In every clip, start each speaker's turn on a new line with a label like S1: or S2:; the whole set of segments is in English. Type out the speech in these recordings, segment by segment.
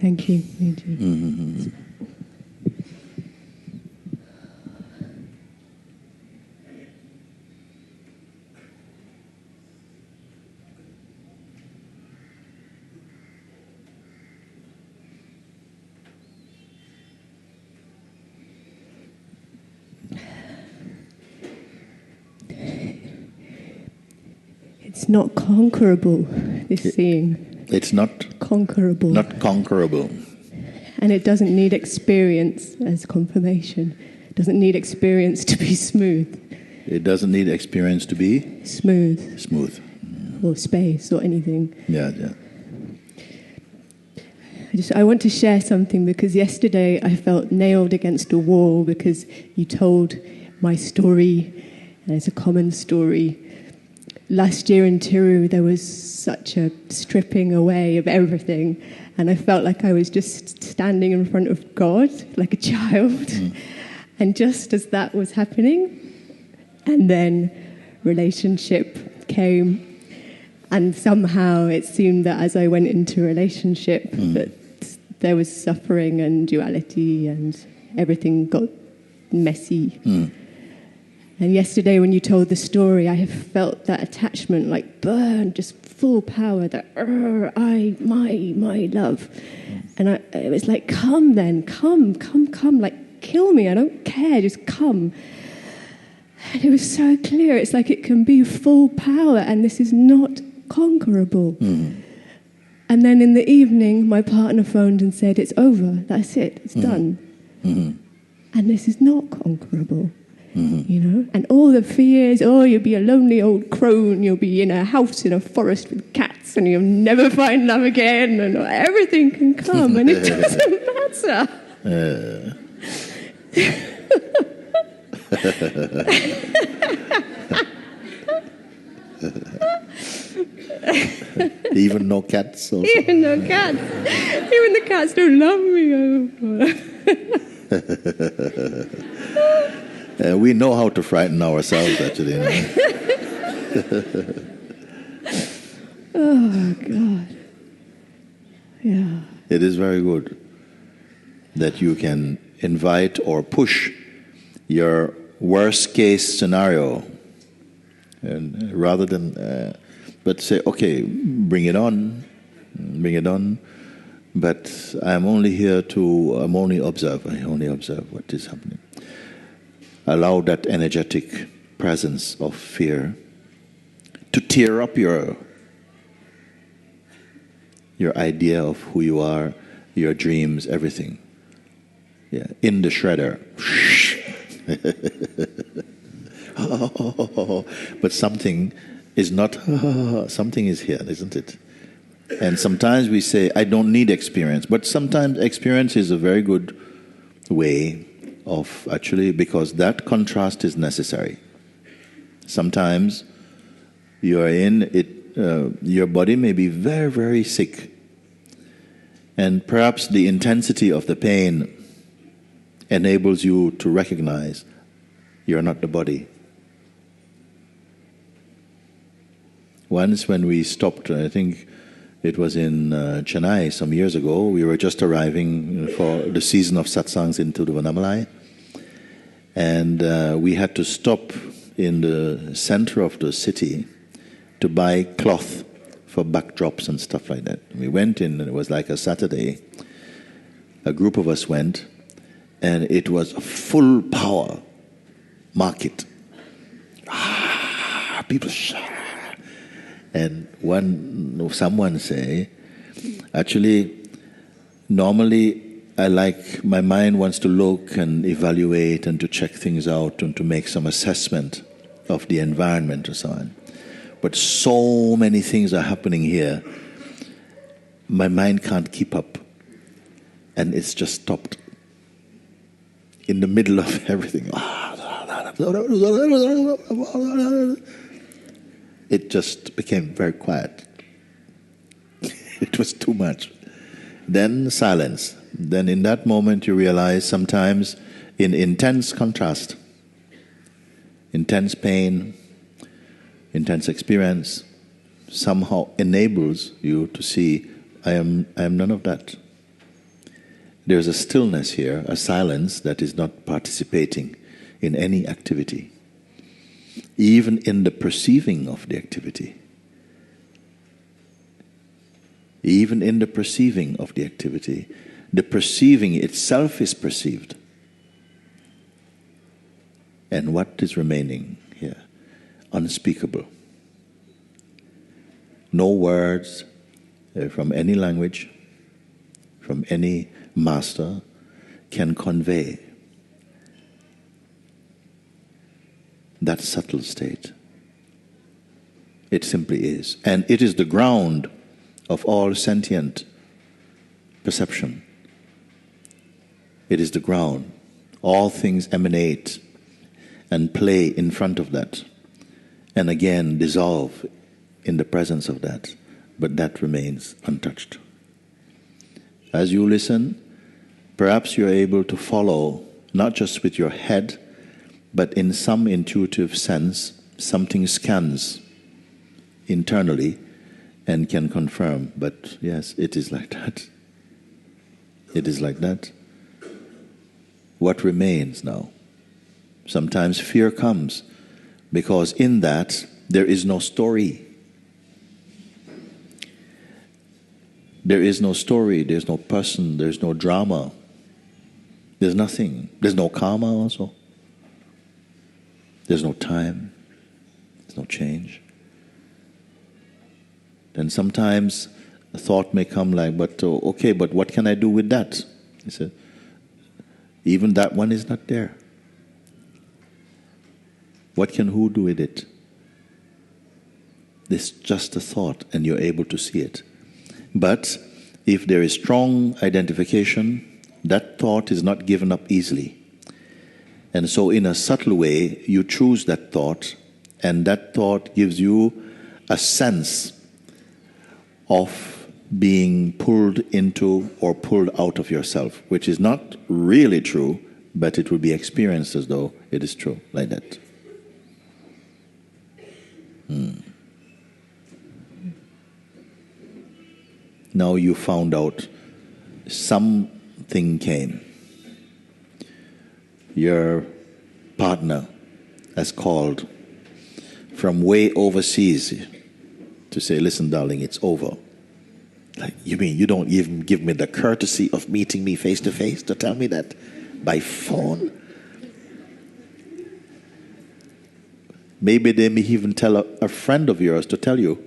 S1: Thank you, Mooji.
S2: Mm-hmm.
S1: It's not conquerable, this seeing.
S2: It's not
S1: Conquerable.
S2: Not conquerable.
S1: And it doesn't need experience as confirmation. It doesn't need experience to be smooth.
S2: It doesn't need experience to be
S1: Smooth.
S2: smooth.
S1: Or space or anything.
S2: Yeah, yeah.
S1: I want to share something because yesterday I felt nailed against a wall because you told my story, and it's a common story. Last year in Tiru, there was such a stripping away of everything, and I felt like I was just standing in front of God, like a child. Mm. And just as that was happening, and then relationship came, and somehow it seemed that as I went into relationship, that there was suffering and duality, and everything got messy. Mm. And yesterday when you told the story, I have felt that attachment like burn, just full power, that my love. And it was like, come then, come, like kill me, I don't care, just come. And it was so clear, it's like it can be full power and this is not conquerable. Mm. And then in the evening, my partner phoned and said, it's over, that's it, it's done. Mm-hmm. And this is not conquerable. Mm-hmm. You know, and all the fears, you'll be a lonely old crone, you'll be in a house in a forest with cats and you'll never find love again, and everything can come and it doesn't matter.
S2: Even no cats also.
S1: Even no cats. Even the cats don't love me.
S2: We know how to frighten ourselves, actually.
S1: Oh, God. Yeah.
S2: It is very good that you can invite or push your worst case scenario, and rather than, but say, okay, bring it on, but I'm only observe what is happening. Allow that energetic presence of fear to tear up your idea of who you are, your dreams, everything. Yeah, in the shredder. But something is not, something is here, isn't it? And sometimes we say, I don't need experience. But sometimes experience is a very good way of actually, because that contrast is necessary. Sometimes you are in it, your body may be very, very sick. And perhaps the intensity of the pain enables you to recognize you're not the body. Once when we stopped, I think it was in Chennai some years ago, we were just arriving for the season of satsangs into the Vanamalai. And we had to stop in the center of the city to buy cloth for backdrops and stuff like that. We went in, and it was like a Saturday. A group of us went, and it was a full power market. People and someone say, actually, normally my mind wants to look and evaluate and to check things out and to make some assessment of the environment and so on. But so many things are happening here, my mind can't keep up. And it's just stopped. In the middle of everything. It just became very quiet. It was too much. Then silence. Then in that moment you realize sometimes in intense contrast, intense pain, intense experience somehow enables you to see, I am none of that. There's a stillness here, a silence that is not participating in any activity, even in the perceiving of the activity. Even in the perceiving of the activity, the perceiving itself is perceived. And what is remaining here? Unspeakable. No words from any language, from any master can convey that subtle state. It simply is. And it is the ground of all sentient perception. It is the ground. All things emanate and play in front of that, and again dissolve in the presence of that, but that remains untouched. As you listen, perhaps you're able to follow, not just with your head, but in some intuitive sense, something scans internally and can confirm, but yes, it is like that. It is like that. What remains now? Sometimes fear comes, because in that there is no story. There is no story, there's no person, there's no drama. There's nothing. There's no karma also. There's no time. There's no change. Then sometimes a thought may come like, but what can I do with that? He said, even that one is not there. What can who do with it? It's just a thought and you're able to see it. But if there is strong identification, that thought is not given up easily. And so in a subtle way, you choose that thought, and that thought gives you a sense of being pulled into or pulled out of yourself, which is not really true, but it will be experienced as though it is true, like that. Now you found out something came. Your partner has called from way overseas to say, listen, darling, it's over. Like, you mean you don't even give me the courtesy of meeting me face to face to tell me that by phone? Maybe they may even tell a friend of yours to tell you.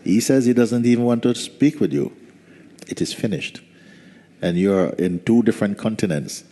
S2: He says he doesn't even want to speak with you. It is finished. And you're in 2 different continents.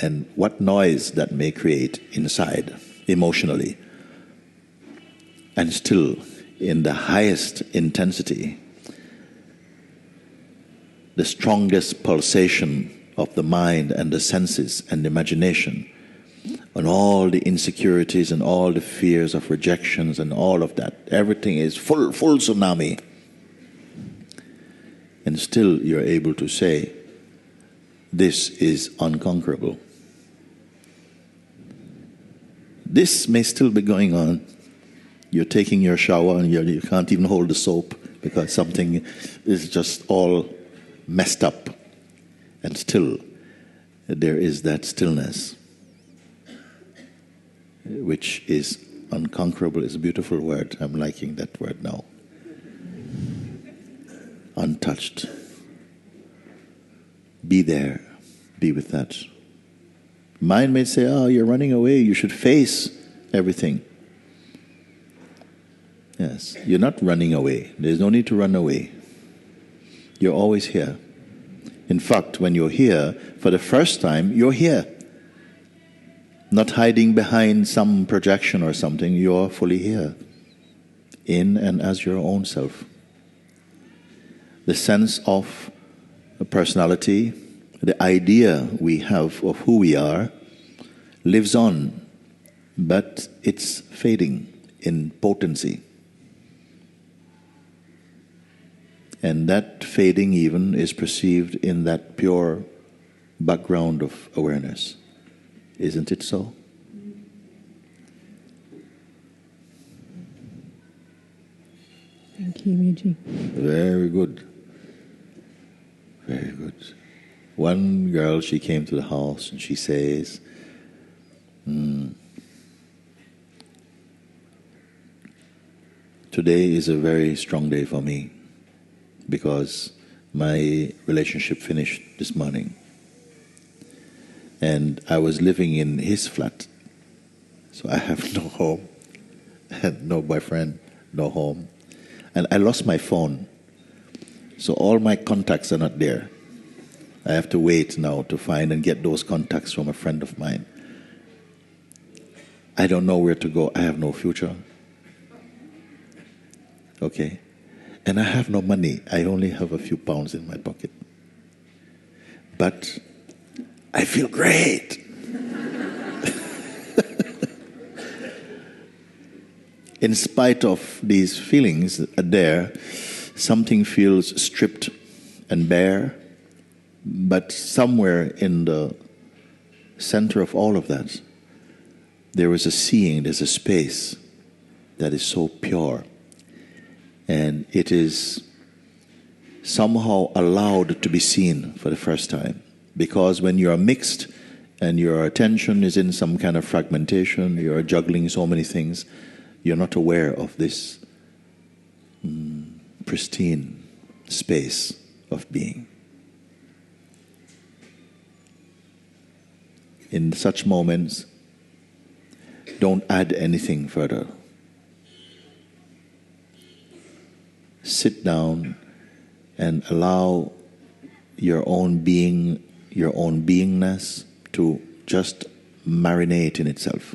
S2: And what noise that may create inside, emotionally. And still, in the highest intensity, the strongest pulsation of the mind and the senses and the imagination, and all the insecurities and all the fears of rejections and all of that, everything is full tsunami. And still you're able to say, this is unconquerable. This may still be going on. You're taking your shower and you can't even hold the soap because something is just all messed up. And still, there is that stillness, which is unconquerable. It's a beautiful word. I'm liking that word now. Untouched. Be there. Be with that. Mind may say, you're running away. You should face everything. Yes, you're not running away. There's no need to run away. You're always here. In fact, when you're here, for the first time, you're here. Not hiding behind some projection or something. You're fully here. In and as your own self. The sense of a personality, the idea we have of who we are, lives on, but it's fading in potency. And that fading even is perceived in that pure background of awareness. Isn't it so?
S1: Thank you, Mooji.
S2: Very good. Very good. One girl, she came to the house and she says, today is a very strong day for me because my relationship finished this morning. And I was living in his flat. So I have no home, and no boyfriend, no home. And I lost my phone. So all my contacts are not there. I have to wait now to find and get those contacts from a friend of mine. I don't know where to go. I have no future. Okay? And I have no money. I only have a few pounds in my pocket. But I feel great. In spite of these feelings there, something feels stripped and bare, but somewhere in the center of all of that, there is a seeing, there's a space that is so pure. And it is somehow allowed to be seen for the first time. Because when you are mixed and your attention is in some kind of fragmentation, you are juggling so many things, you're not aware of this pristine space of being. In such moments, don't add anything further. Sit down and allow your own being, your own beingness to just marinate in itself.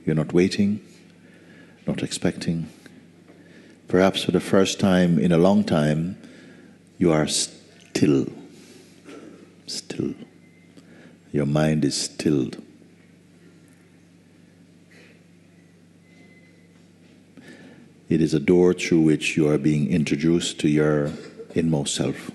S2: You're not waiting, not expecting. Perhaps for the first time in a long time, you are still. Still. Your mind is stilled. It is a door through which you are being introduced to your inmost self.